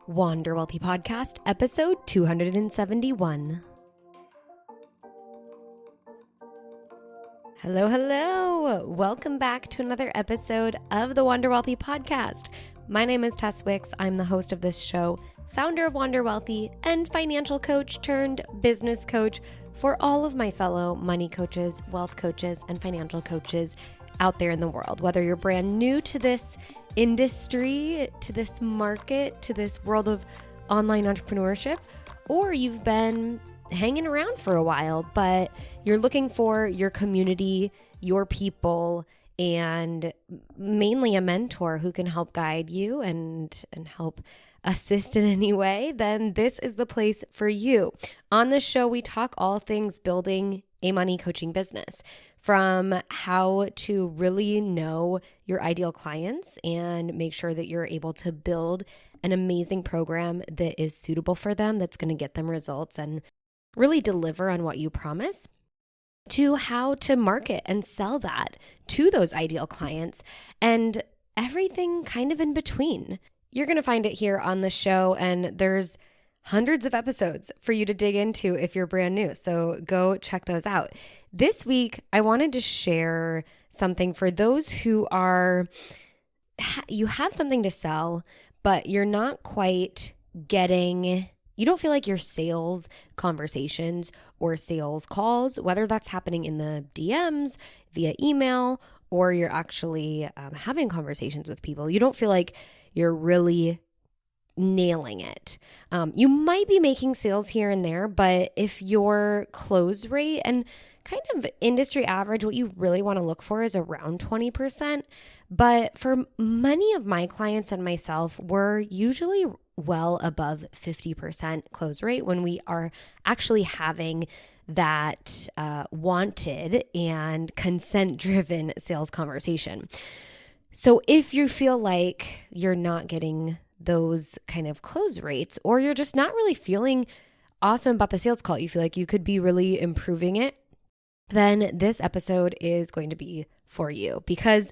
Wander Wealthy Podcast, episode 271. Hello. Welcome back to another episode of the Wander Wealthy Podcast. My name is Tess Wicks. I'm the host of this show, founder of Wander Wealthy, and financial coach turned business coach for all of my fellow money coaches, wealth coaches, and financial coaches out there in the world. Whether you're brand new to this industry, to this market, to this world of online entrepreneurship, or you've been hanging around for a while, but you're looking for your community, your people, and mainly a mentor who can help guide you and help assist in any way, then this is the place for you. On this show, we talk all things building a money coaching business, from how to really know your ideal clients and make sure that you're able to build an amazing program that is suitable for them, that's going to get them results and really deliver on what you promise, to how to market and sell that to those ideal clients and everything kind of in between. You're going to find it here on the show, and there's hundreds of episodes for you to dig into if you're brand new. So go check those out. This week, I wanted to share something for those who you have something to sell, but you're not quite you don't feel like your sales conversations or sales calls, whether that's happening in the DMs, via email, or you're actually having conversations with people, you don't feel like you're really nailing it. You might be making sales here and there, but if your close rate and kind of industry average, what you really want to look for is around 20%. But for many of my clients and myself, we're usually well above 50% close rate when we are actually having that wanted and consent-driven sales conversation. So if you feel like you're not getting those kind of close rates, or you're just not really feeling awesome about the sales call, you feel like you could be really improving it, then this episode is going to be for you, because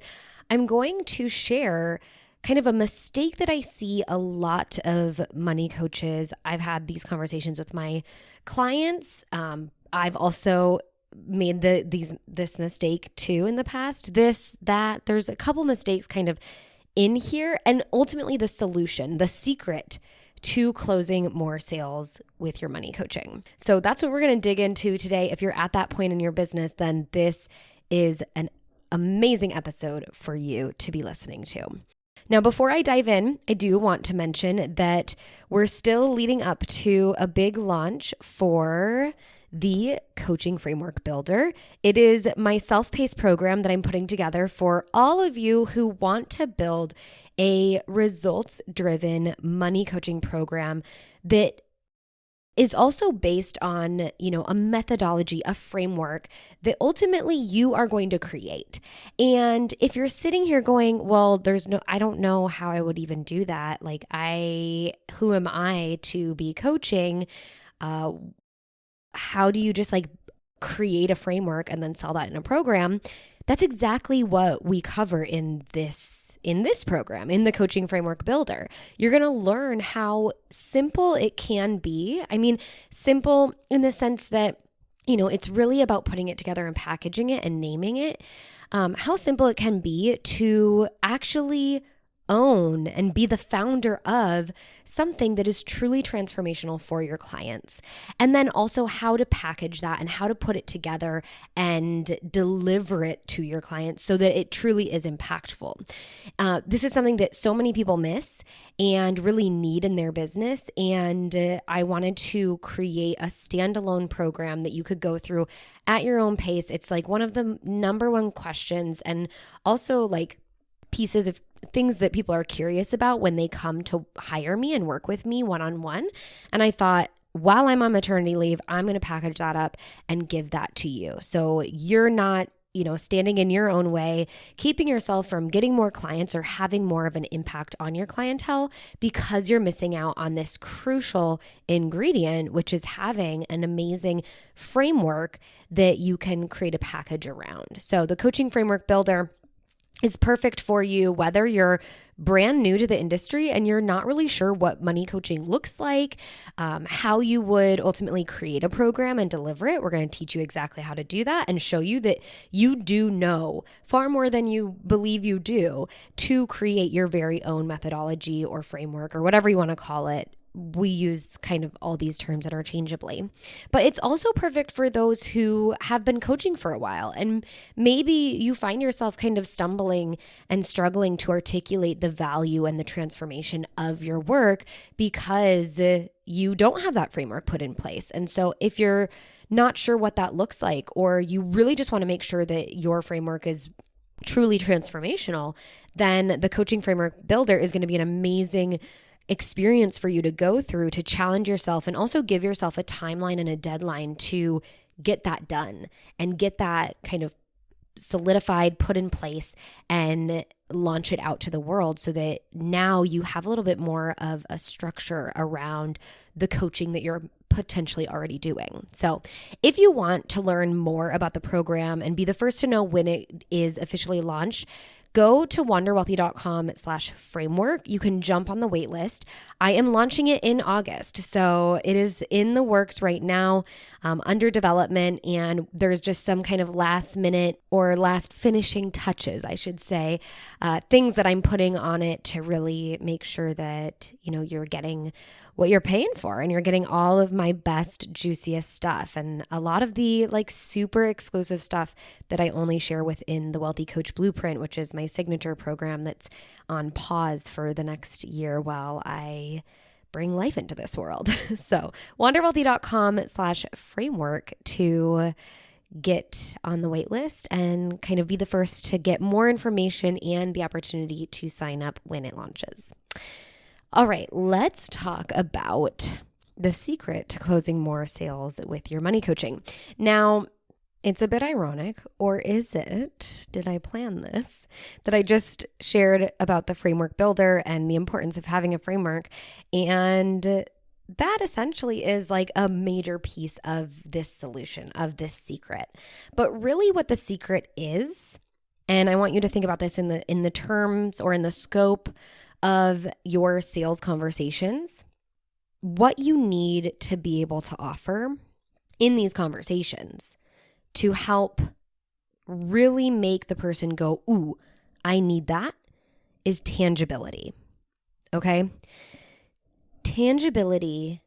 I'm going to share kind of a mistake that I see a lot of money coaches. I've had these conversations with my clients. I've also made this mistake too in the past. There's a couple mistakes kind of in here, and ultimately the solution, the secret to closing more sales with your money coaching. So that's what we're going to dig into today. If you're at that point in your business, then this is an amazing episode for you to be listening to. Now, before I dive in, I do want to mention that we're still leading up to a big launch for the Coaching Framework Builder. It is my self-paced program that I'm putting together for all of you who want to build a results-driven money coaching program that is also based on, a methodology, a framework that ultimately you are going to create. And if you're sitting here going, well, I don't know how I would even do that. Like, who am I to be coaching? How do you just create a framework and then sell that in a program? That's exactly what we cover in this program, in the Coaching Framework Builder. You're going to learn how simple it can be. I mean, simple in the sense that, it's really about putting it together and packaging it and naming it. How simple it can be to actually own and be the founder of something that is truly transformational for your clients. And then also how to package that and how to put it together and deliver it to your clients so that it truly is impactful. This is something that so many people miss and really need in their business. And I wanted to create a standalone program that you could go through at your own pace. It's one of the number one questions, and also pieces of things that people are curious about when they come to hire me and work with me one-on-one. And I thought, while I'm on maternity leave, I'm going to package that up and give that to you. So you're not, standing in your own way, keeping yourself from getting more clients or having more of an impact on your clientele because you're missing out on this crucial ingredient, which is having an amazing framework that you can create a package around. So the Coaching Framework Builder is perfect for you, whether you're brand new to the industry and you're not really sure what money coaching looks like, how you would ultimately create a program and deliver it. We're going to teach you exactly how to do that and show you that you do know far more than you believe you do to create your very own methodology or framework or whatever you want to call it. We use kind of all these terms interchangeably, but it's also perfect for those who have been coaching for a while. And maybe you find yourself kind of stumbling and struggling to articulate the value and the transformation of your work because you don't have that framework put in place. And so if you're not sure what that looks like, or you really just want to make sure that your framework is truly transformational, then the Coaching Framework Builder is going to be an amazing experience for you to go through to challenge yourself and also give yourself a timeline and a deadline to get that done and get that kind of solidified, put in place, and launch it out to the world so that now you have a little bit more of a structure around the coaching that you're potentially already doing. So if you want to learn more about the program and be the first to know when it is officially launched, go to wanderwealthy.com/framework. You can jump on the wait list. I am launching it in August. So it is in the works right now, under development. And there's just some kind of last minute or last finishing touches, I should say, things that I'm putting on it to really make sure that, you're getting what you're paying for and you're getting all of my best, juiciest stuff and a lot of the super exclusive stuff that I only share within the Wealthy Coach Blueprint, which is my signature program that's on pause for the next year while I bring life into this world. So wanderwealthy.com/framework to get on the wait list and kind of be the first to get more information and the opportunity to sign up when it launches. All right, let's talk about the secret to closing more sales with your money coaching. Now, it's a bit ironic, or is it? Did I plan this? That I just shared about the framework builder and the importance of having a framework. And that essentially is a major piece of this solution, of this secret. But really what the secret is, and I want you to think about this in the terms or in the scope of your sales conversations, what you need to be able to offer in these conversations to help really make the person go, ooh, I need that, is tangibility. Okay? Tangibility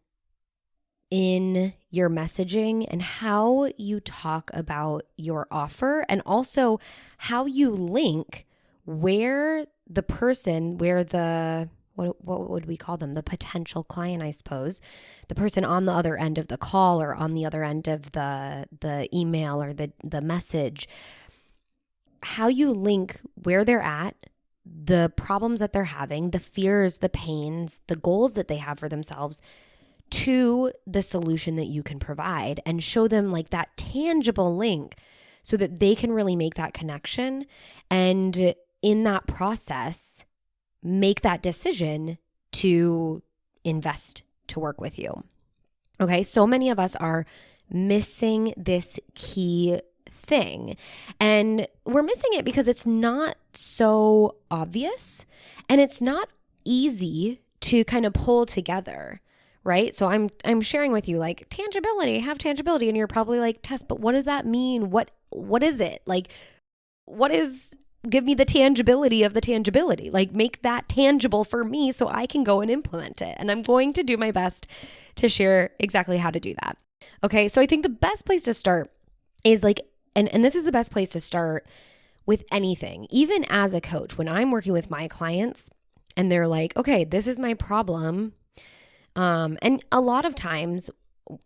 in your messaging and how you talk about your offer, and also how you link where the person, what would we call them? The potential client, I suppose. The person on the other end of the call or on the other end of the email or the message. How you link where they're at, the problems that they're having, the fears, the pains, the goals that they have for themselves to the solution that you can provide, and show them that tangible link so that they can really make that connection. And in that process, make that decision to invest to work with you. Okay, so many of us are missing this key thing. And we're missing it because it's not so obvious and it's not easy to kind of pull together, right? So I'm sharing with you tangibility, have tangibility, and you're probably Tess, but what does that mean? What is it? Give me the tangibility of the tangibility. Make that tangible for me so I can go and implement it. And I'm going to do my best to share exactly how to do that. Okay, so I think the best place to start is and this is the best place to start with anything. Even as a coach, when I'm working with my clients and they're okay, this is my problem. And a lot of times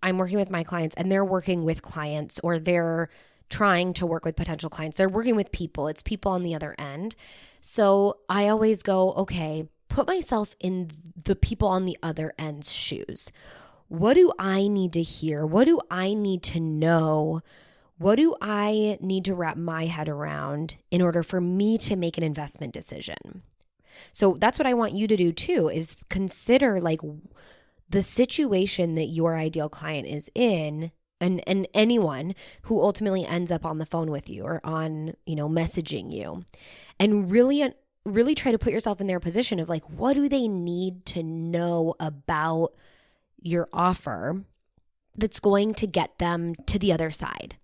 I'm working with my clients and they're working with clients, or they're trying to work with potential clients. They're working with people. It's people on the other end. So I always go, okay, put myself in the people on the other end's shoes. What do I need to hear? What do I need to know? What do I need to wrap my head around in order for me to make an investment decision? So that's what I want you to do too, is consider the situation that your ideal client is in and anyone who ultimately ends up on the phone with you or on, messaging you, and really try to put yourself in their position of like, what do they need to know about your offer that's going to get them to the other side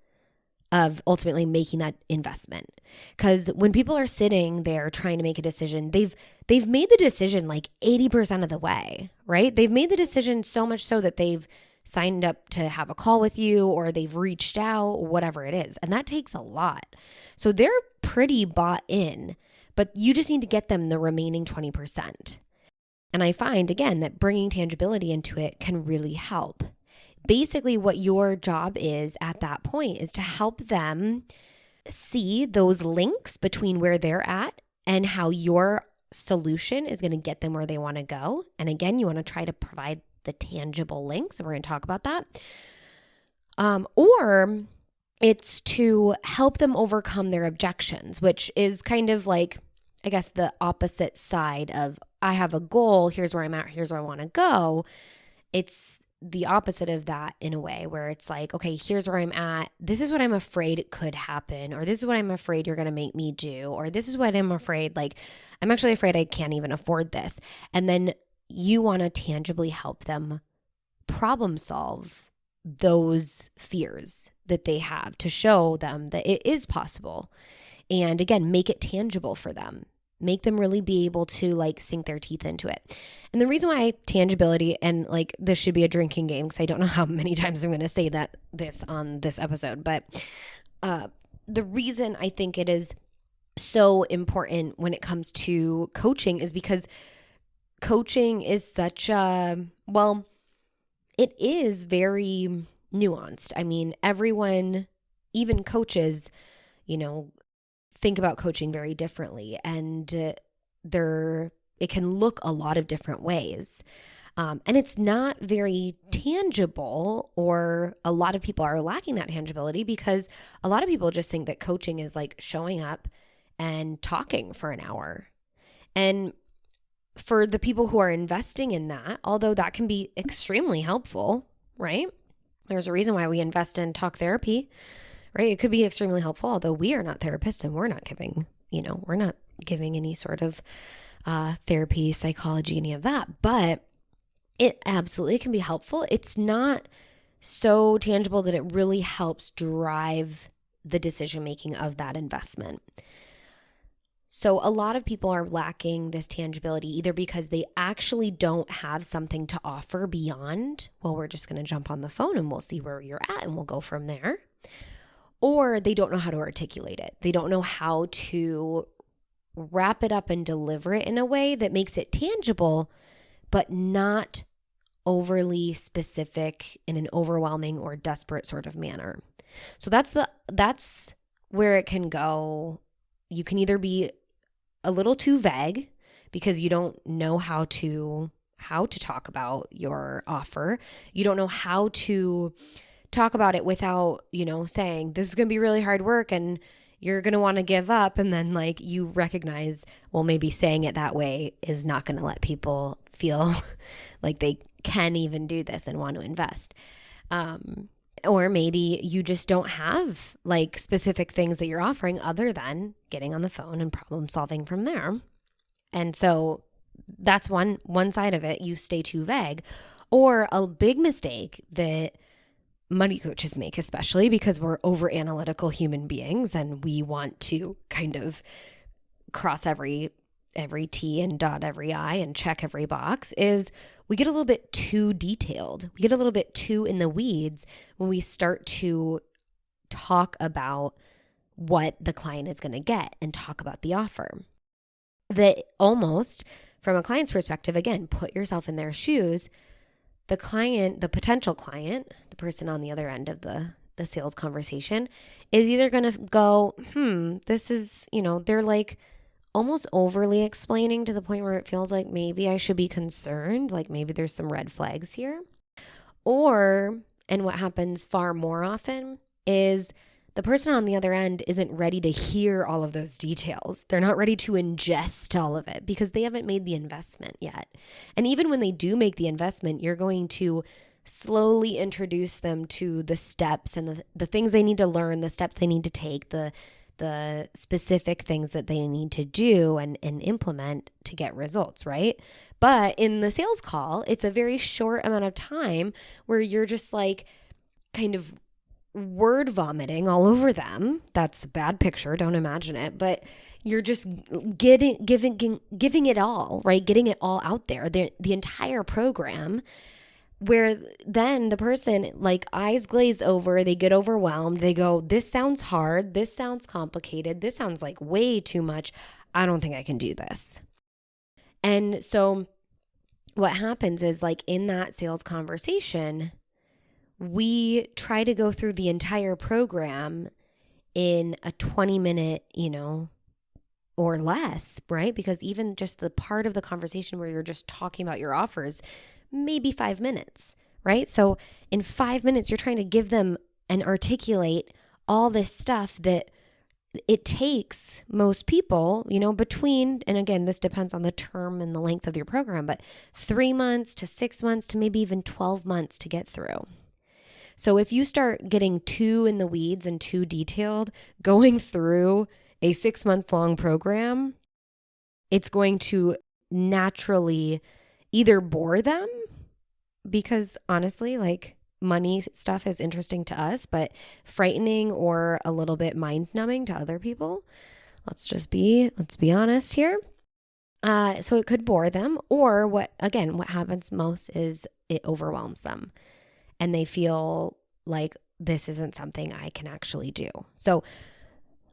of ultimately making that investment. Because when people are sitting there trying to make a decision, they've made the decision like 80% of the way, right? They've made the decision so much so that they've signed up to have a call with you, or they've reached out, whatever it is. And that takes a lot. So they're pretty bought in, but you just need to get them the remaining 20%. And I find, again, that bringing tangibility into it can really help. Basically, what your job is at that point is to help them see those links between where they're at and how your solution is going to get them where they want to go. And again, you want to try to provide the tangible links, and we're going to talk about that. Or it's to help them overcome their objections, which is kind of like, I guess, the opposite side of, I have a goal, here's where I'm at, here's where I want to go. It's the opposite of that in a way, where it's like, okay, here's where I'm at. This is what I'm afraid could happen, or this is what I'm afraid you're going to make me do, or this is what I'm afraid, like, I'm actually afraid I can't even afford this. And then you want to tangibly help them problem solve those fears that they have to show them that it is possible. And again, make it tangible for them. Make them really be able to like sink their teeth into it. And the reason why tangibility, and like this should be a drinking game, because I don't know how many times I'm going to say this on this episode, but the reason I think it is so important when it comes to coaching is because coaching is such it is very nuanced. I mean, everyone, even coaches, think about coaching very differently, and it can look a lot of different ways. And it's not very tangible, or a lot of people are lacking that tangibility because a lot of people just think that coaching is like showing up and talking for an hour. And for the people who are investing in that, although that can be extremely helpful, right? There's a reason why we invest in talk therapy, right? It could be extremely helpful, although we are not therapists and we're not giving any sort of therapy, psychology, any of that, but it absolutely can be helpful. It's not so tangible that it really helps drive the decision-making of that investment. So a lot of people are lacking this tangibility, either because they actually don't have something to offer beyond, well, we're just going to jump on the phone and we'll see where you're at and we'll go from there. Or they don't know how to articulate it. They don't know how to wrap it up and deliver it in a way that makes it tangible, but not overly specific in an overwhelming or desperate sort of manner. So that's where it can go. You can either be a little too vague because you don't know how to talk about your offer. You don't know how to talk about it without, saying this is going to be really hard work and you're going to want to give up. And then like you recognize, well, maybe saying it that way is not going to let people feel like they can even do this and want to invest. Or maybe you just don't have like specific things that you're offering other than getting on the phone and problem solving from there. And so that's one side of it. You stay too vague. Or a big mistake that money coaches make, especially because we're over analytical human beings and we want to kind of cross every T and dot every I and check every box, is we get a little bit too detailed. We get a little bit too in the weeds when we start to talk about what the client is going to get and talk about the offer. That almost, from a client's perspective, again, put yourself in their shoes. The client, the potential client, the person on the other end of the sales conversation is either going to go, this is, they're like almost overly explaining to the point where it feels like maybe I should be concerned, like maybe there's some red flags here. Or, and what happens far more often is the person on the other end isn't ready to hear all of those details. They're not ready to ingest all of it because they haven't made the investment yet. And even when they do make the investment, you're going to slowly introduce them to the steps and the things they need to learn, the steps they need to take, the specific things that they need to do and implement to get results, right? But in the sales call, it's a very short amount of time where you're just like kind of word vomiting all over them. That's a bad picture. Don't imagine it. But you're just giving it all, right? Getting it all out there, the entire program, where then the person, like, eyes glaze over, they get overwhelmed. They go, this sounds hard. This sounds complicated. This sounds like way too much. I don't think I can do this. And so what happens is, like, in that sales conversation, we try to go through the entire program in a 20-minute, or less, right? Because even just the part of the conversation where you're just talking about your offers, maybe 5 minutes, right? So in 5 minutes, you're trying to give them and articulate all this stuff that it takes most people, between, and again, this depends on the term and the length of your program, but 3 months to 6 months to maybe even 12 months to get through. So if you start getting too in the weeds and too detailed, going through a 6-month-long program, it's going to naturally either bore them, because honestly, like, money stuff is interesting to us, but frightening or a little bit mind-numbing to other people. Let's be honest here. So it could bore them, or what happens most is it overwhelms them and they feel like this isn't something I can actually do. So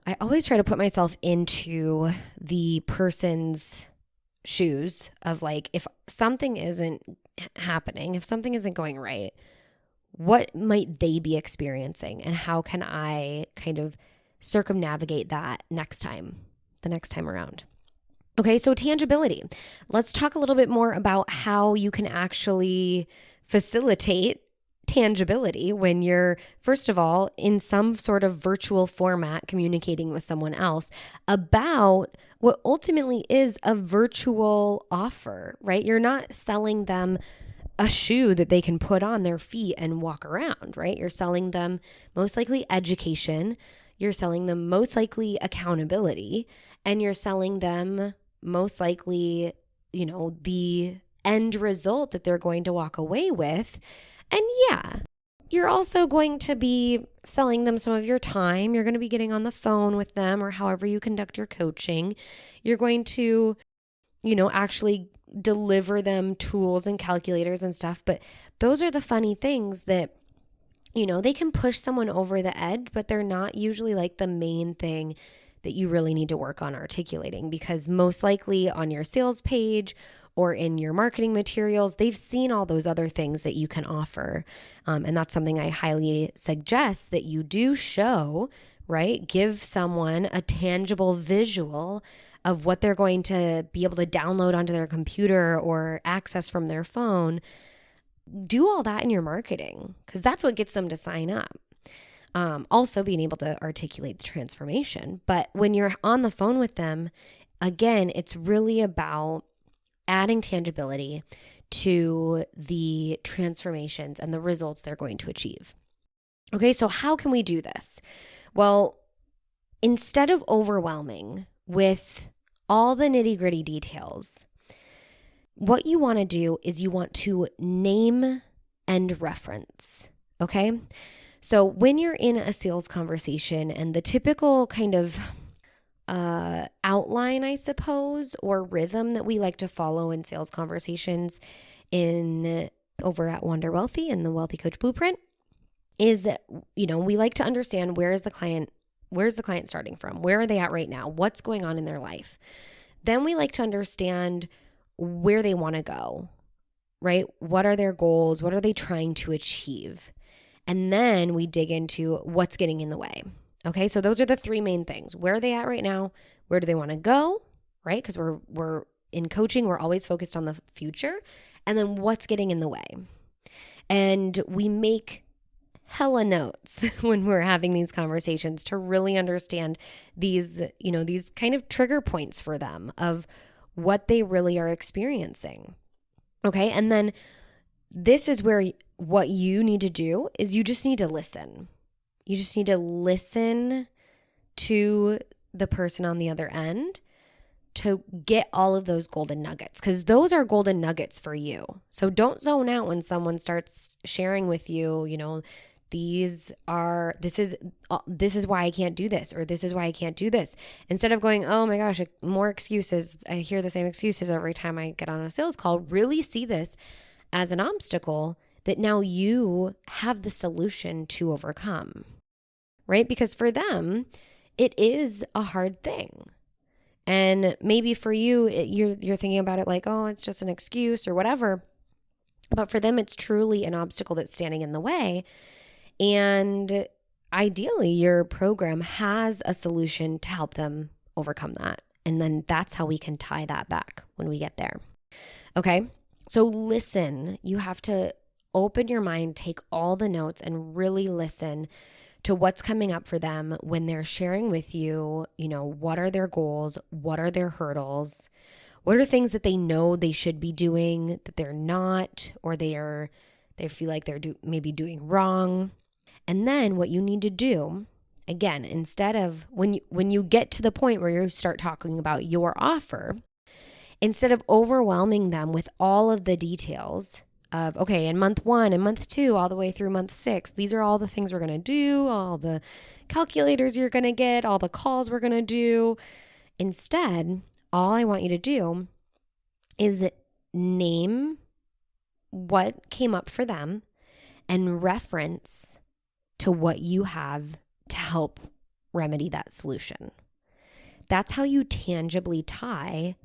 I always try to put myself into the person's shoes of, like, if something isn't happening, if something isn't going right, what might they be experiencing, and how can I kind of circumnavigate that the next time around? Okay, so tangibility. Let's talk a little bit more about how you can actually facilitate tangibility when you're, first of all, in some sort of virtual format communicating with someone else about what ultimately is a virtual offer, right? You're not selling them a shoe that they can put on their feet and walk around, right? You're selling them most likely education. You're selling them most likely accountability, and you're selling them most likely, the end result that they're going to walk away with. And yeah, you're also going to be selling them some of your time. You're going to be getting on the phone with them, or however you conduct your coaching. You're going to, actually deliver them tools and calculators and stuff. But those are the funny things that, they can push someone over the edge, but they're not usually like the main thing that you really need to work on articulating, because most likely on your sales page or in your marketing materials, they've seen all those other things that you can offer. And that's something I highly suggest that you do show, right? Give someone a tangible visual of what they're going to be able to download onto their computer or access from their phone. Do all that in your marketing, because that's what gets them to sign up. Also being able to articulate the transformation. But when you're on the phone with them, again, it's really about adding tangibility to the transformations and the results they're going to achieve. Okay, so how can we do this? Well, instead of overwhelming with all the nitty-gritty details, what you want to do is you want to name and reference, okay? So when you're in a sales conversation, and the typical kind of outline, I suppose, or rhythm that we like to follow in sales conversations over at Wonder Wealthy and the Wealthy Coach Blueprint is that, we like to understand where's the client starting from? Where are they at right now? What's going on in their life? Then we like to understand where they want to go, right? What are their goals? What are they trying to achieve? And then we dig into what's getting in the way. Okay, so those are the three main things. Where are they at right now? Where do they want to go, right? Because we're in coaching, we're always focused on the future. And then what's getting in the way? And we make hella notes when we're having these conversations to really understand these kind of trigger points for them of what they really are experiencing. Okay, and then this is where what you need to do is you just need to listen. You just need to listen to the person on the other end to get all of those golden nuggets, because those are golden nuggets for you. So don't zone out when someone starts sharing with you, this is why I can't do this, or this is why I can't do this. Instead of going, oh my gosh, more excuses. I hear the same excuses every time I get on a sales call. Really see this as an obstacle that now you have the solution to overcome, right? Because for them, it is a hard thing. And maybe for you, you're thinking about it like, oh, it's just an excuse or whatever. But for them, it's truly an obstacle that's standing in the way. And ideally, your program has a solution to help them overcome that. And then that's how we can tie that back when we get there. Okay, so listen. You have to open your mind, take all the notes, and really listen to what's coming up for them when they're sharing with you, what are their goals? What are their hurdles? What are things that they know they should be doing that they're not, or they feel like they're maybe doing wrong? And then what you need to do, again, instead of when you get to the point where you start talking about your offer, instead of overwhelming them with all of the details of, okay, in month 1 and month 2, all the way through month 6, these are all the things we're going to do, all the calculators you're going to get, all the calls we're going to do. Instead, all I want you to do is name what came up for them and reference to what you have to help remedy that solution. That's how you tangibly tie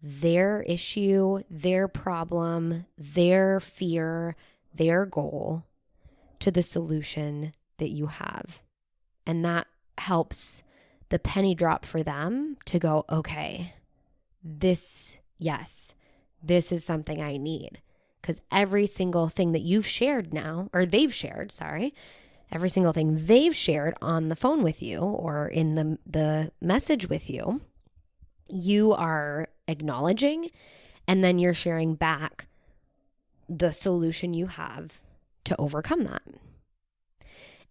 their issue, their problem, their fear, their goal to the solution that you have. And that helps the penny drop for them to go, okay, this is something I need. Because every single thing that you've shared now, or they've shared, every single thing they've shared on the phone with you or in the message with you, you are acknowledging, and then you're sharing back the solution you have to overcome that.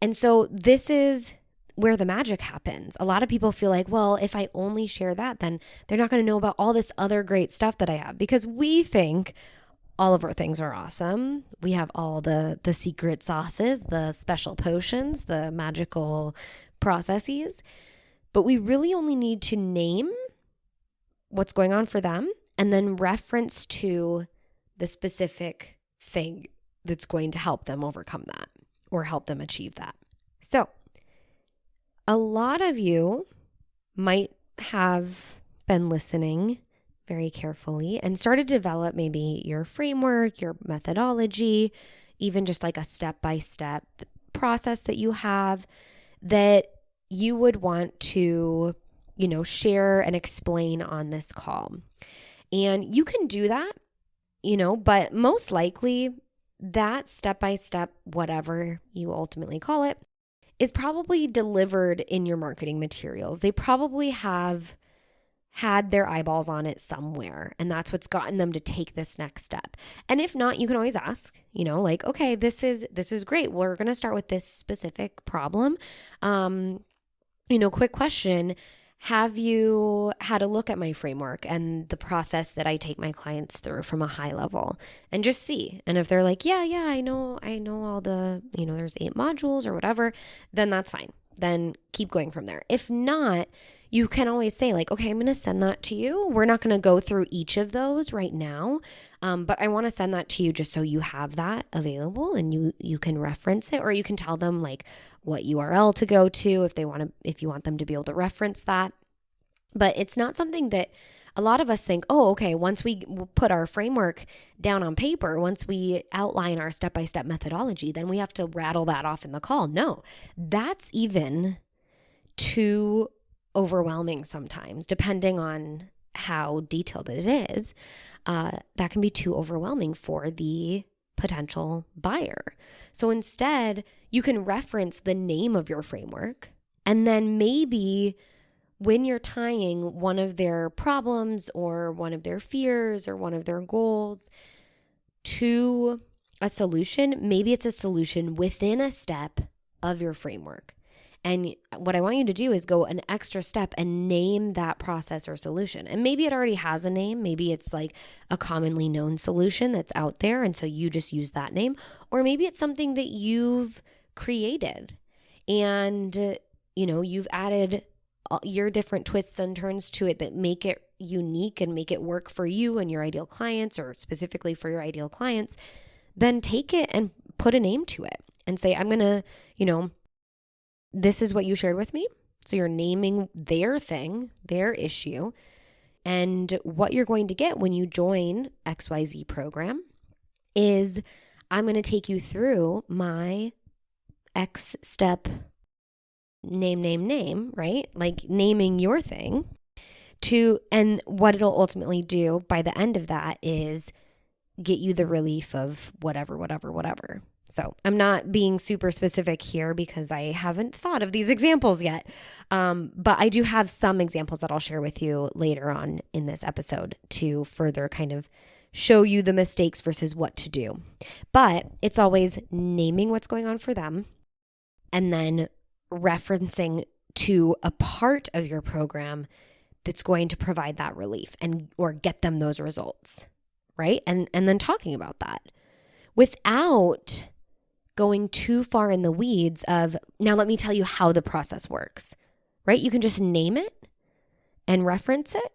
And so this is where the magic happens. A lot of people feel like, well, if I only share that, then they're not going to know about all this other great stuff that I have, because we think all of our things are awesome. We have all the secret sauces, the special potions, the magical processes, but we really only need to name what's going on for them and then reference to the specific thing that's going to help them overcome that or help them achieve that. So a lot of you might have been listening very carefully and started to develop maybe your framework, your methodology, even just like a step-by-step process that you have that you would want to, share and explain on this call. And you can do that, but most likely that step-by-step, whatever you ultimately call it, is probably delivered in your marketing materials. They probably have had their eyeballs on it somewhere, and that's what's gotten them to take this next step. And if not, you can always ask, like, okay, this is great. We're going to start with this specific problem. Quick question. Have you had a look at my framework and the process that I take my clients through from a high level, and just see? And if they're like, yeah, I know all the, there's 8 modules or whatever, then that's fine. Then keep going from there. If not, you can always say like, okay, I'm going to send that to you. We're not going to go through each of those right now, but I want to send that to you just so you have that available and you can reference it, or you can tell them like what URL to go to if you want them to be able to reference that. But it's not something that a lot of us think, oh, okay, once we put our framework down on paper, once we outline our step-by-step methodology, then we have to rattle that off in the call. No, that's even too overwhelming sometimes, depending on how detailed it is. That can be too overwhelming for the potential buyer. So instead, you can reference the name of your framework, and then maybe when you're tying one of their problems or one of their fears or one of their goals to a solution, maybe it's a solution within a step of your framework. And what I want you to do is go an extra step and name that process or solution. And maybe it already has a name. Maybe it's like a commonly known solution that's out there, and so you just use that name. Or maybe it's something that you've created and, you've added your different twists and turns to it that make it unique and make it work for you and your ideal clients, or specifically for your ideal clients. Then take it and put a name to it and say, I'm going to, this is what you shared with me. So you're naming their thing, their issue, and what you're going to get when you join XYZ program is I'm going to take you through my X step name, right? Like naming your thing and what it'll ultimately do by the end of that is get you the relief of whatever. So I'm not being super specific here because I haven't thought of these examples yet. But I do have some examples that I'll share with you later on in this episode to further kind of show you the mistakes versus what to do. But it's always naming what's going on for them and then referencing to a part of your program that's going to provide that relief or get them those results, right? And then talking about that without going too far in the weeds of, now let me tell you how the process works, right? You can just name it and reference it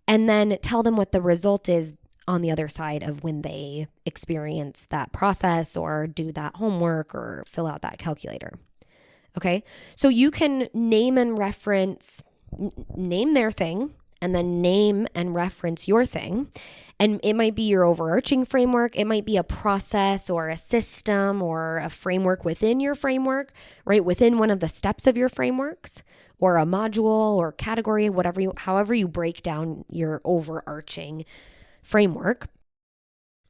and then tell them what the result is on the other side of when they experience that process or do that homework or fill out that calculator. Okay, so you can name and reference, name their thing, and then name and reference your thing. And it might be your overarching framework. It might be a process or a system or a framework within your framework, right? Within one of the steps of your frameworks or a module or category, however you break down your overarching framework.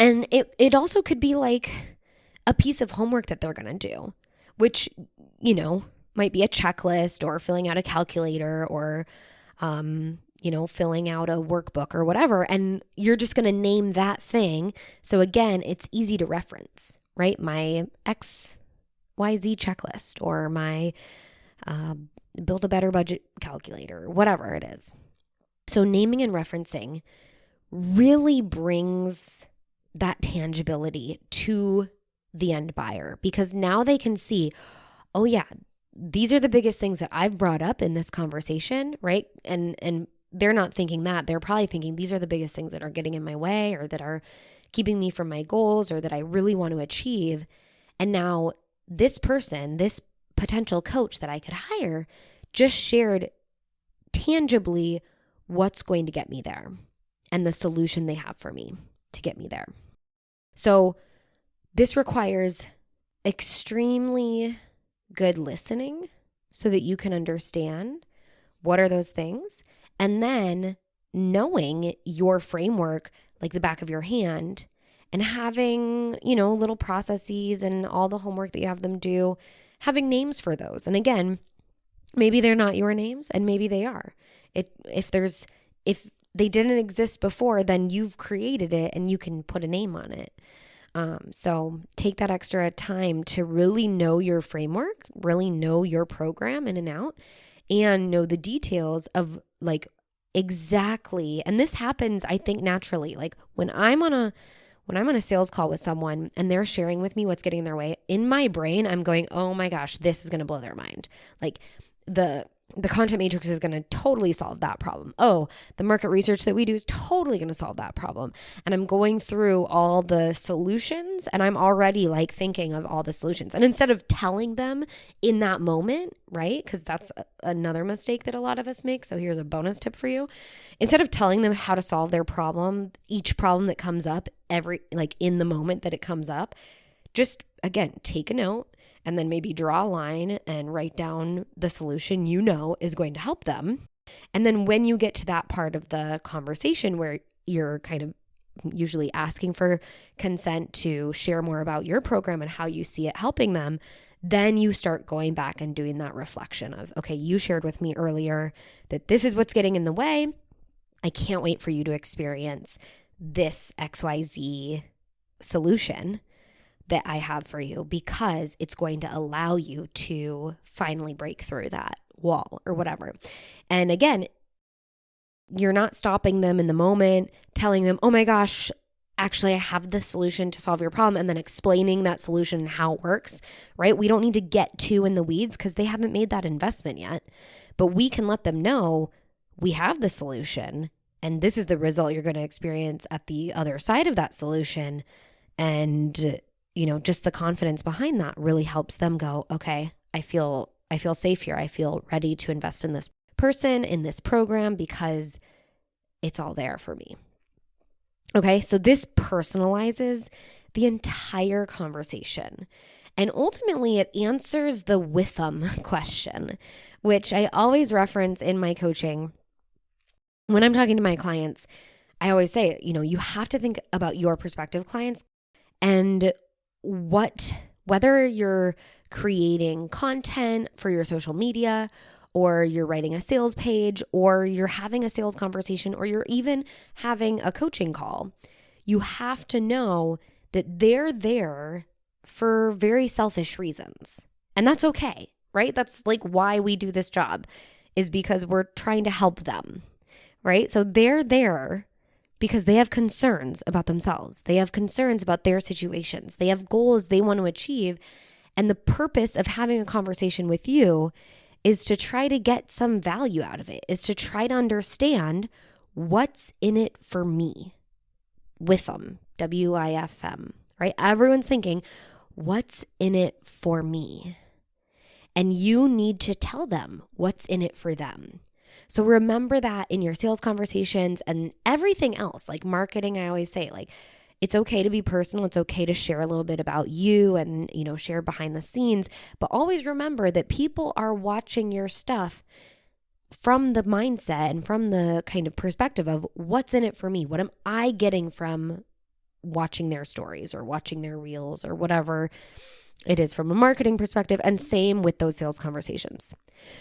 And it also could be like a piece of homework that they're going to do, which, might be a checklist or filling out a calculator or, filling out a workbook or whatever. And you're just going to name that thing. So again, it's easy to reference, right? My XYZ checklist or my build a better budget calculator, whatever it is. So naming and referencing really brings that tangibility to the end buyer because now they can see, oh yeah, these are the biggest things that I've brought up in this conversation, right? And they're not thinking that. They're probably thinking these are the biggest things that are getting in my way or that are keeping me from my goals or that I really want to achieve. And now this person, this potential coach that I could hire just shared tangibly what's going to get me there and the solution they have for me to get me there. So this requires extremely good listening so that you can understand what are those things, and then knowing your framework like the back of your hand and having, little processes and all the homework that you have them do, having names for those. And again, maybe they're not your names and maybe they are. If they didn't exist before, then you've created it and you can put a name on it. So take that extra time to really know your framework, really know your program in and out, and know the details of like exactly. And this happens, I think, naturally. Like when I'm on a sales call with someone and they're sharing with me what's getting in their way, in my brain, I'm going, oh my gosh, this is going to blow their mind. Like the content matrix is going to totally solve that problem. Oh, the market research that we do is totally going to solve that problem. And I'm going through all the solutions and I'm already like thinking of all the solutions. And instead of telling them in that moment, right? Because that's another mistake that a lot of us make. So here's a bonus tip for you. Instead of telling them how to solve their problem, each problem that comes up in the moment that it comes up, just again, take a note. And then maybe draw a line and write down the solution is going to help them. And then when you get to that part of the conversation where you're kind of usually asking for consent to share more about your program and how you see it helping them, then you start going back and doing that reflection of, okay, you shared with me earlier that this is what's getting in the way. I can't wait for you to experience this XYZ solution. that I have for you, because it's going to allow you to finally break through that wall or whatever. And again, you're not stopping them in the moment, telling them, oh my gosh, actually, I have the solution to solve your problem, and then explaining that solution and how it works, right? We don't need to get too in the weeds because they haven't made that investment yet. But we can let them know we have the solution, and this is the result you're going to experience at the other side of that solution. And, just the confidence behind that really helps them go, okay, I feel safe here. I feel ready to invest in this person, in this program, because it's all there for me. Okay, so this personalizes the entire conversation. And ultimately, it answers the WIFM question, which I always reference in my coaching. When I'm talking to my clients, I always say, you have to think about your prospective clients and whether you're creating content for your social media, or you're writing a sales page, or you're having a sales conversation, or you're even having a coaching call, you have to know that they're there for very selfish reasons. And that's okay, right? That's like why we do this job, is because we're trying to help them, right? So they're there because they have concerns about themselves. They have concerns about their situations. They have goals they want to achieve. And the purpose of having a conversation with you is to try to get some value out of it, is to try to understand what's in it for me. WIFM, WIFM, right? Everyone's thinking, what's in it for me? And you need to tell them what's in it for them. So remember that in your sales conversations and everything else, like marketing. I always say, like, it's okay to be personal. It's okay to share a little bit about you and, share behind the scenes. But always remember that people are watching your stuff from the mindset and from the kind of perspective of what's in it for me. What am I getting from watching their stories or watching their reels or whatever it is from a marketing perspective? And same with those sales conversations.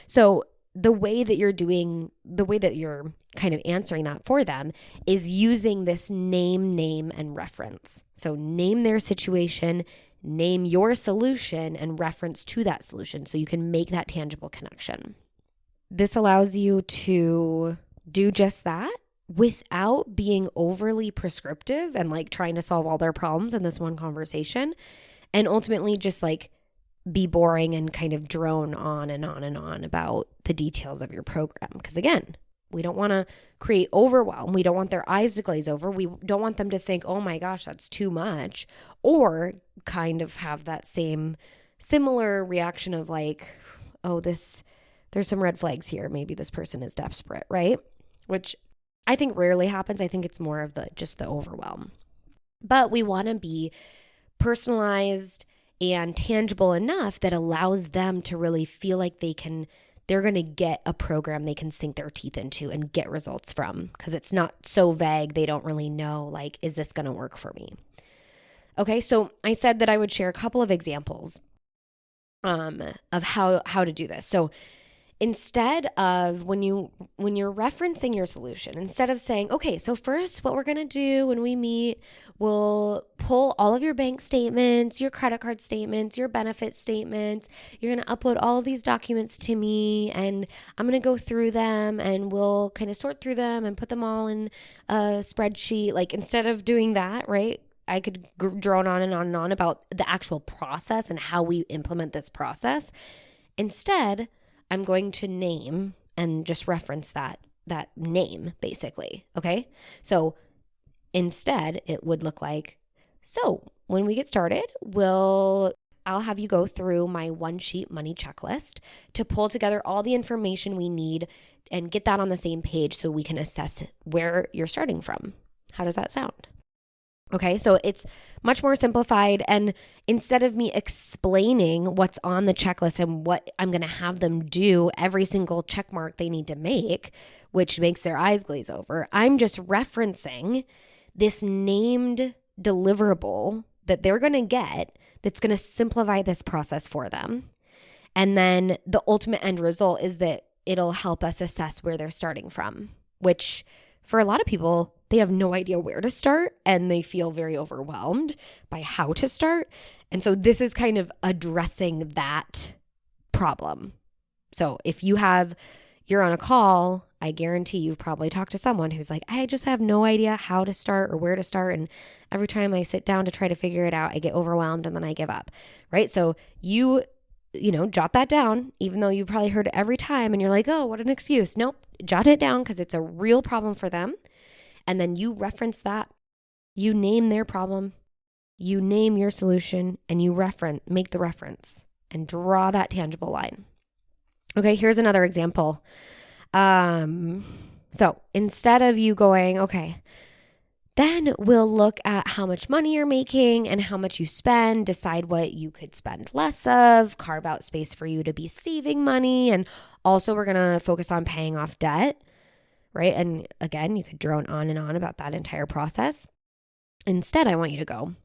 So the way that you're kind of answering that for them is using this name, and reference. So name their situation, name your solution, and reference to that solution so you can make that tangible connection. This allows you to do just that without being overly prescriptive and like trying to solve all their problems in this one conversation, and ultimately just like be boring and kind of drone on and on and on about the details of your program. Because again, we don't want to create overwhelm. We don't want their eyes to glaze over. We don't want them to think, oh my gosh, that's too much, or kind of have that similar reaction of like, oh, there's some red flags here. Maybe this person is desperate, right? Which I think rarely happens. I think it's more of just the overwhelm. But we want to be personalized and tangible enough that allows them to really feel like they're going to get a program they can sink their teeth into and get results from, because it's not so vague. They don't really know, like, is this going to work for me? Okay, so I said that I would share a couple of examples of how to do this. So instead of when you're referencing your solution, instead of saying, okay, so first what we're going to do when we meet, we'll pull all of your bank statements, your credit card statements, your benefit statements. You're going to upload all of these documents to me, and I'm going to go through them, and we'll kind of sort through them and put them all in a spreadsheet. Like, instead of doing that, right? I could drone on and on and on about the actual process and how we implement this process. Instead, I'm going to name and just reference that name, basically, okay? So instead, it would look like, so when we get started, I'll have you go through my one-sheet money checklist to pull together all the information we need and get that on the same page so we can assess where you're starting from. How does that sound? Okay, so it's much more simplified, and instead of me explaining what's on the checklist and what I'm going to have them do, every single check mark they need to make, which makes their eyes glaze over, I'm just referencing this named deliverable that they're going to get that's going to simplify this process for them. And then the ultimate end result is that it'll help us assess where they're starting from, which for a lot of people they have no idea where to start and they feel very overwhelmed by how to start. And so this is kind of addressing that problem. So if you're on a call, I guarantee you've probably talked to someone who's like, I just have no idea how to start or where to start. And every time I sit down to try to figure it out, I get overwhelmed and then I give up, right? So you jot that down, even though you probably heard it every time and you're like, oh, what an excuse. Nope, jot it down because it's a real problem for them. And then you reference that, you name their problem, you name your solution, and you make the reference and draw that tangible line. Okay, here's another example. So instead of you going, okay, then we'll look at how much money you're making and how much you spend, decide what you could spend less of, carve out space for you to be saving money. And also we're going to focus on paying off debt, right? And again, you could drone on and on about that entire process. Instead, I want you to go.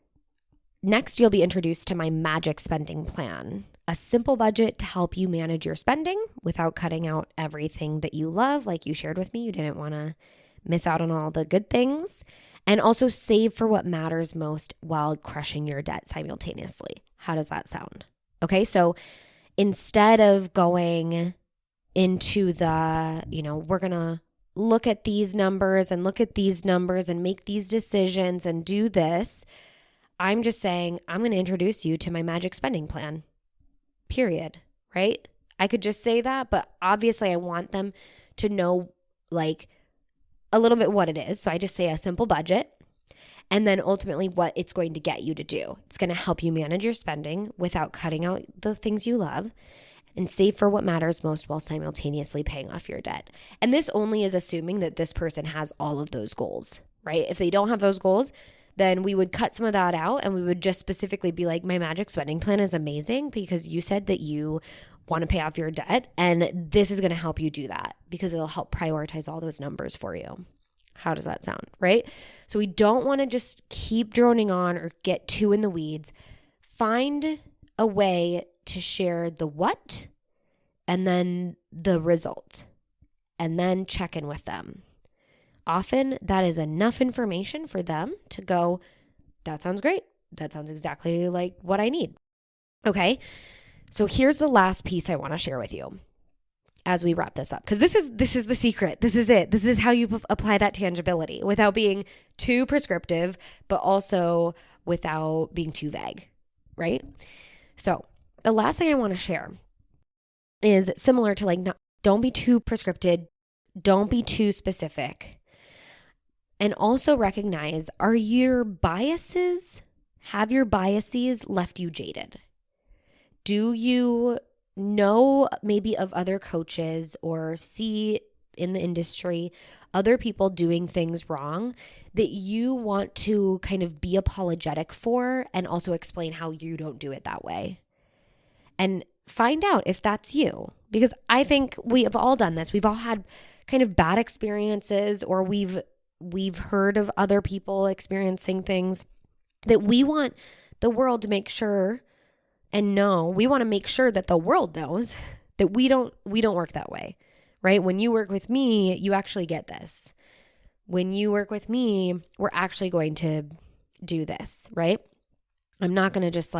Next, you'll be introduced to my magic spending plan, a simple budget to help you manage your spending without cutting out everything that you love. Like you shared with me, you didn't want to miss out on all the good things, and also save for what matters most while crushing your debt simultaneously. How does that sound? Okay, so instead of going into the, we're going to look at these numbers and look at these numbers and make these decisions and do this, I'm just saying, I'm going to introduce you to my magic spending plan, period, right? I could just say that, but obviously I want them to know like a little bit what it is. So I just say a simple budget and then ultimately what it's going to get you to do. It's going to help you manage your spending without cutting out the things you love and save for what matters most while simultaneously paying off your debt. And this only is assuming that this person has all of those goals, right? If they don't have those goals, then we would cut some of that out and we would just specifically be like, my magic spending plan is amazing because you said that you want to pay off your debt and this is going to help you do that because it'll help prioritize all those numbers for you. How does that sound, right? So we don't want to just keep droning on or get too in the weeds. Find a way to share the what and then the result and then check in with them. Often that is enough information for them to go, that sounds great. That sounds exactly like what I need. Okay. So here's the last piece I want to share with you as we wrap this up. Because this is the secret. This is it. This is how you apply that tangibility without being too prescriptive, but also without being too vague, right? So the last thing I want to share is similar to don't be too prescriptive. Don't be too specific. And also recognize, have your biases left you jaded? Do you know maybe of other coaches or see in the industry other people doing things wrong that you want to kind of be apologetic for and also explain how you don't do it that way? And find out if that's you, because I think we have all done this. We've all had kind of bad experiences, or we've heard of other people experiencing things that we want the world to make sure and know. We want to make sure that the world knows that we don't work that way, right? When you work with me, you actually get this. When you work with me, we're actually going to do this, right? I'm not going to just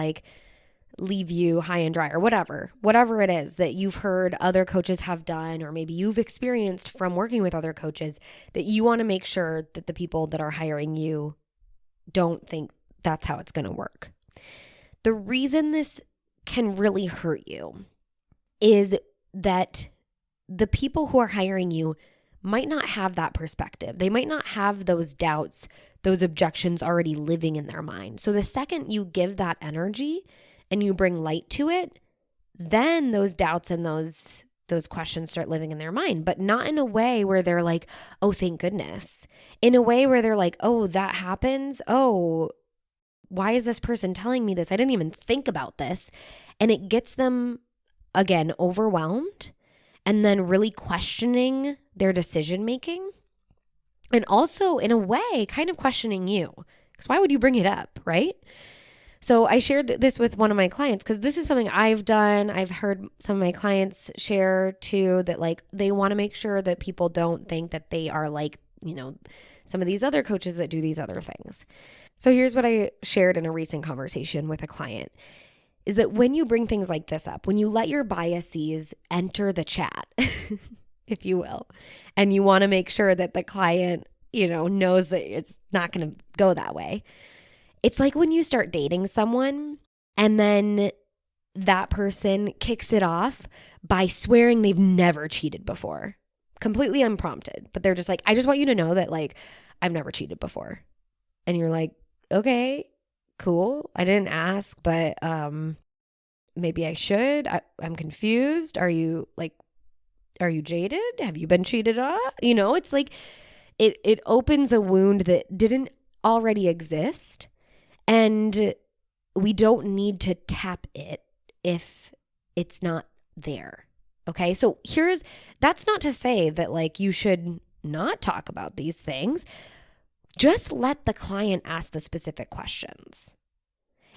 leave you high and dry or whatever it is that you've heard other coaches have done, or maybe you've experienced from working with other coaches, that you want to make sure that the people that are hiring you don't think that's how it's going to work. The reason this can really hurt you is that the people who are hiring you might not have that perspective. They might not have those doubts, those objections already living in their mind. So the second you give that energy and you bring light to it, then those doubts and those questions start living in their mind, but not in a way where they're like, oh, thank goodness. In a way where they're like, oh, that happens. Oh, why is this person telling me this? I didn't even think about this. And it gets them, again, overwhelmed and then really questioning their decision making. And also, in a way, kind of questioning you. Because why would you bring it up, right? So I shared this with one of my clients because this is something I've done. I've heard some of my clients share too, that they want to make sure that people don't think that they are some of these other coaches that do these other things. So here's what I shared in a recent conversation with a client, is that when you bring things like this up, when you let your biases enter the chat, if you will, and you want to make sure that the client, knows that it's not going to go that way. It's like when you start dating someone and then that person kicks it off by swearing they've never cheated before, completely unprompted. But they're just like, I just want you to know that I've never cheated before. And you're like, okay, cool. I didn't ask, but maybe I should. I'm confused. Are you jaded? Have you been cheated on? It's like it opens a wound that didn't already exist, and we don't need to tap it if it's not there. Okay? So that's not to say that you should not talk about these things. Just let the client ask the specific questions.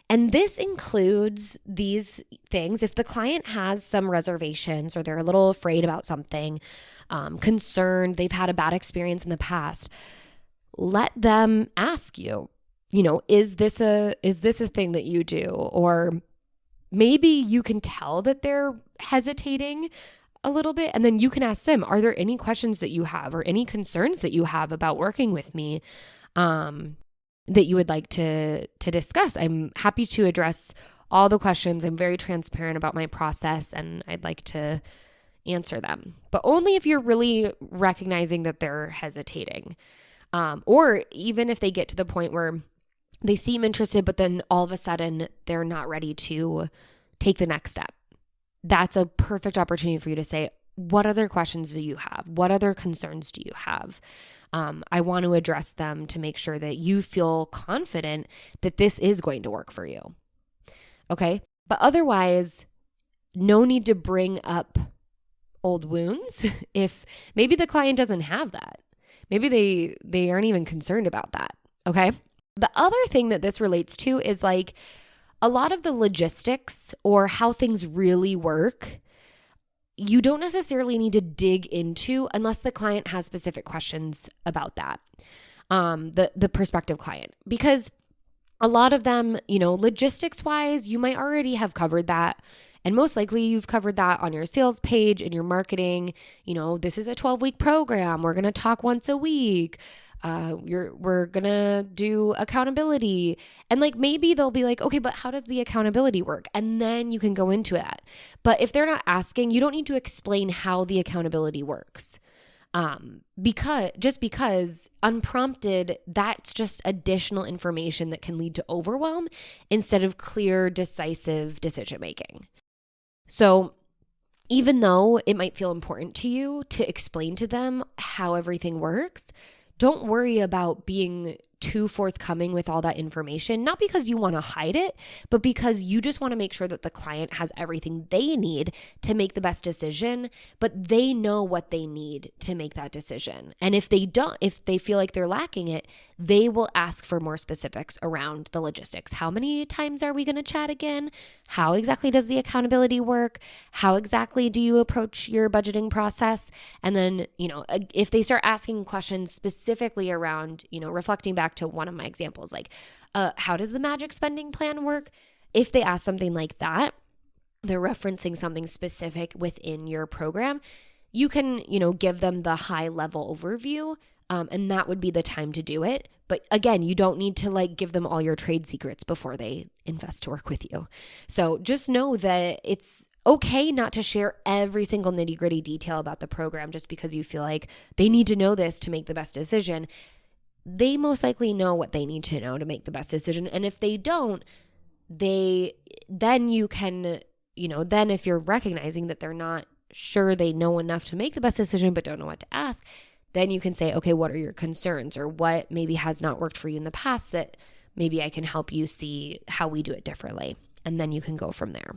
And this includes these things. If the client has some reservations or they're a little afraid about something, concerned, they've had a bad experience in the past, let them ask you, is this a thing that you do? Or maybe you can tell that they're hesitating a little bit, and then you can ask them, are there any questions that you have or any concerns that you have about working with me that you would like to discuss? I'm happy to address all the questions. I'm very transparent about my process, and I'd like to answer them. But only if you're really recognizing that they're hesitating. Or even if they get to the point where they seem interested, but then all of a sudden they're not ready to take the next step. That's a perfect opportunity for you to say, what other questions do you have? What other concerns do you have? I want to address them to make sure that you feel confident that this is going to work for you. Okay? But otherwise, no need to bring up old wounds if maybe the client doesn't have that. Maybe they aren't even concerned about that. Okay? The other thing that this relates to is a lot of the logistics or how things really work, you don't necessarily need to dig into unless the client has specific questions about that, the prospective client. Because a lot of them, logistics-wise, you might already have covered that. And most likely you've covered that on your sales page and your marketing. This is a 12-week program. We're going to talk once a week. We're going to do accountability. And maybe they'll be like, okay, but how does the accountability work? And then you can go into that. But if they're not asking, you don't need to explain how the accountability works. Because unprompted, that's just additional information that can lead to overwhelm instead of clear, decisive decision making. So even though it might feel important to you to explain to them how everything works, don't worry about being too forthcoming with all that information, not because you want to hide it, but because you just want to make sure that the client has everything they need to make the best decision, but they know what they need to make that decision. And if they feel like they're lacking it, they will ask for more specifics around the logistics. How many times are we going to chat again? How exactly does the accountability work? How exactly do you approach your budgeting process? And then, if they start asking questions specifically around, reflecting back to one of my examples, how does the magic spending plan work? If they ask something like that, they're referencing something specific within your program, you can, give them the high level overview, and that would be the time to do it. But again, you don't need to give them all your trade secrets before they invest to work with you. So just know that it's okay not to share every single nitty-gritty detail about the program just because you feel like they need to know this to make the best decision. They most likely know what they need to know to make the best decision. And if they don't, then you can, then if you're recognizing that they're not sure they know enough to make the best decision but don't know what to ask, then you can say, okay, what are your concerns, or what maybe has not worked for you in the past that maybe I can help you see how we do it differently. And then you can go from there.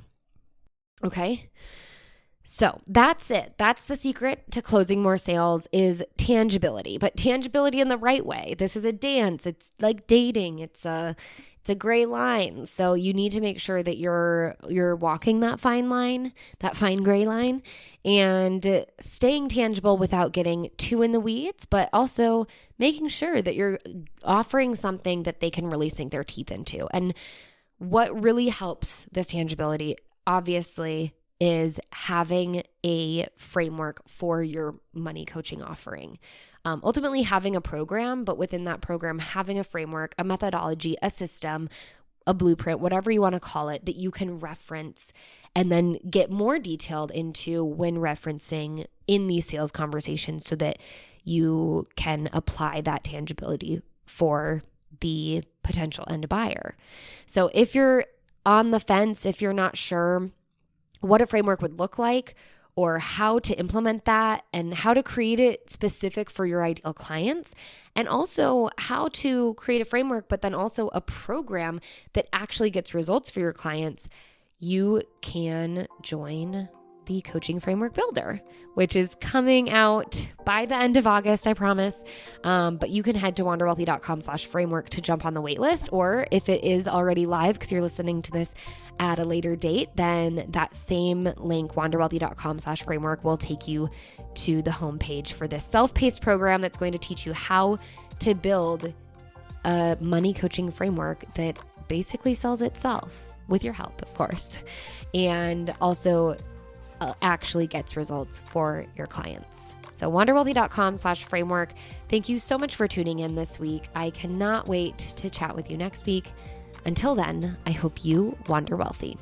Okay? So that's it. That's the secret to closing more sales is tangibility, but tangibility in the right way. This is a dance. It's like dating. It's a It's a gray line. So you need to make sure that you're walking that fine line, that fine gray line, and staying tangible without getting too in the weeds, but also making sure that you're offering something that they can really sink their teeth into. And what really helps this tangibility, obviously, is having a framework for your money coaching offering. Ultimately having a program, but within that program, having a framework, a methodology, a system, a blueprint, whatever you want to call it, that you can reference and then get more detailed into when referencing in these sales conversations so that you can apply that tangibility for the potential end buyer. So if you're on the fence, if you're not sure what a framework would look like or how to implement that and how to create it specific for your ideal clients, and also how to create a framework, but then also a program that actually gets results for your clients, you can join the Coaching Framework Builder, which is coming out by the end of August, I promise. But you can head to wanderwealthy.com/framework to jump on the waitlist, or if it is already live because you're listening to this at a later date, then that same link, wanderwealthy.com/framework, will take you to the homepage for this self-paced program that's going to teach you how to build a money coaching framework that basically sells itself with your help, of course, and also actually gets results for your clients. So wanderwealthy.com/framework. Thank you so much for tuning in this week. I cannot wait to chat with you next week. Until then, I hope you wander wealthy.